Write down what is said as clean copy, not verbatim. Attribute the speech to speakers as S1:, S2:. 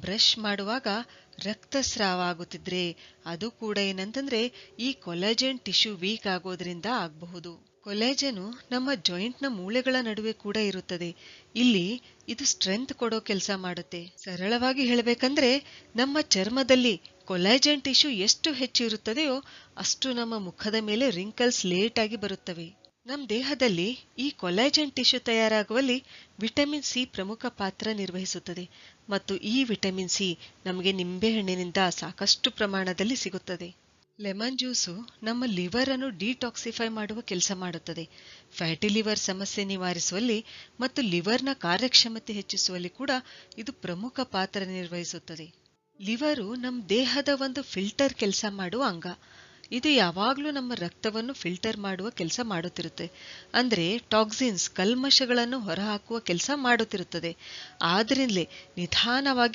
S1: Brush ಮಾಡುವಾಗ ರಕ್ತಸ್ರಾವ ಆಗುತ್ತಿದ್ರೆ ಅದು ಕೂಡ ಏನಂತಂದ್ರೆ ಈ ಕೊಲಾಜೆನ್ ಟಿಶ್ಯೂ ವೀಕ್ ಆಗೋದ್ರಿಂದ ಆಗಬಹುದು. ಕೊಲಾಜೆನು ನಮ್ಮ ಜಾಯಿಂಟ್ನ ಮೂಳೆಗಳ ನಡುವೆ ಕೂಡ ಇರುತ್ತದೆ. ಇಲ್ಲಿ ಇದು ಸ್ಟ್ರೆಂತ್ ಕೊಡೋ ಕೆಲಸ ಮಾಡುತ್ತೆ. ಸರಳವಾಗಿ ಹೇಳಬೇಕಂದ್ರೆ ನಮ್ಮ ಚರ್ಮದಲ್ಲಿ ಕೊಲಾಜೆನ್ ಟಿಶ್ಯೂ ಎಷ್ಟು ಹೆಚ್ಚು ಇರುತ್ತದೆಯೋ ಅಷ್ಟು ನಮ್ಮ ಮುಖದ ಮೇಲೆ ರಿಂಕಲ್ಸ್ ಲೇಟ್ ಆಗಿ ಬರುತ್ತವೆ. ನಮ್ಮ ದೇಹದಲ್ಲಿ ಈ ಕೊಲಾಜೆನ್ ಟಿಶ್ಯೂ ತಯಾರಾಗುವಲ್ಲಿ ವಿಟಮಿನ್ ಸಿ ಪ್ರಮುಖ ಪಾತ್ರ ನಿರ್ವಹಿಸುತ್ತದೆ ಮತ್ತು ಈ ವಿಟಮಿನ್ ಸಿ ನಮಗೆ ನಿಂಬೆಹಣ್ಣಿನಿಂದ ಸಾಕಷ್ಟು ಪ್ರಮಾಣದಲ್ಲಿ ಸಿಗುತ್ತದೆ. ಲೆಮನ್ ಜ್ಯೂಸು ನಮ್ಮ ಲಿವರ್ ಅನ್ನು ಡಿಟಾಕ್ಸಿಫೈ ಮಾಡುವ ಕೆಲಸ ಮಾಡುತ್ತದೆ. ಫ್ಯಾಟಿ ಲಿವರ್ ಸಮಸ್ಯೆ ನಿವಾರಿಸುವಲ್ಲಿ ಮತ್ತು ಲಿವರ್ನ ಕಾರ್ಯಕ್ಷಮತೆ ಹೆಚ್ಚಿಸುವಲ್ಲಿ ಕೂಡ ಇದು ಪ್ರಮುಖ ಪಾತ್ರ ನಿರ್ವಹಿಸುತ್ತದೆ. ಲಿವರು ನಮ್ಮ ದೇಹದ ಒಂದು ಫಿಲ್ಟರ್ ಕೆಲಸ ಮಾಡುವ ಅಂಗ. ಇದು ಯಾವಾಗಲೂ ನಮ್ಮ ರಕ್ತವನ್ನು ಫಿಲ್ಟರ್ ಮಾಡುವ ಕೆಲಸ ಮಾಡುತ್ತಿರುತ್ತೆ. ಅಂದ್ರೆ ಟಾಕ್ಸಿನ್ಸ್ ಕಲ್ಮಶಗಳನ್ನು ಹೊರಹಾಕುವ ಕೆಲಸ ಮಾಡುತ್ತಿರುತ್ತದೆ. ಆದ್ರಿಂದಲೇ ನಿಧಾನವಾಗಿ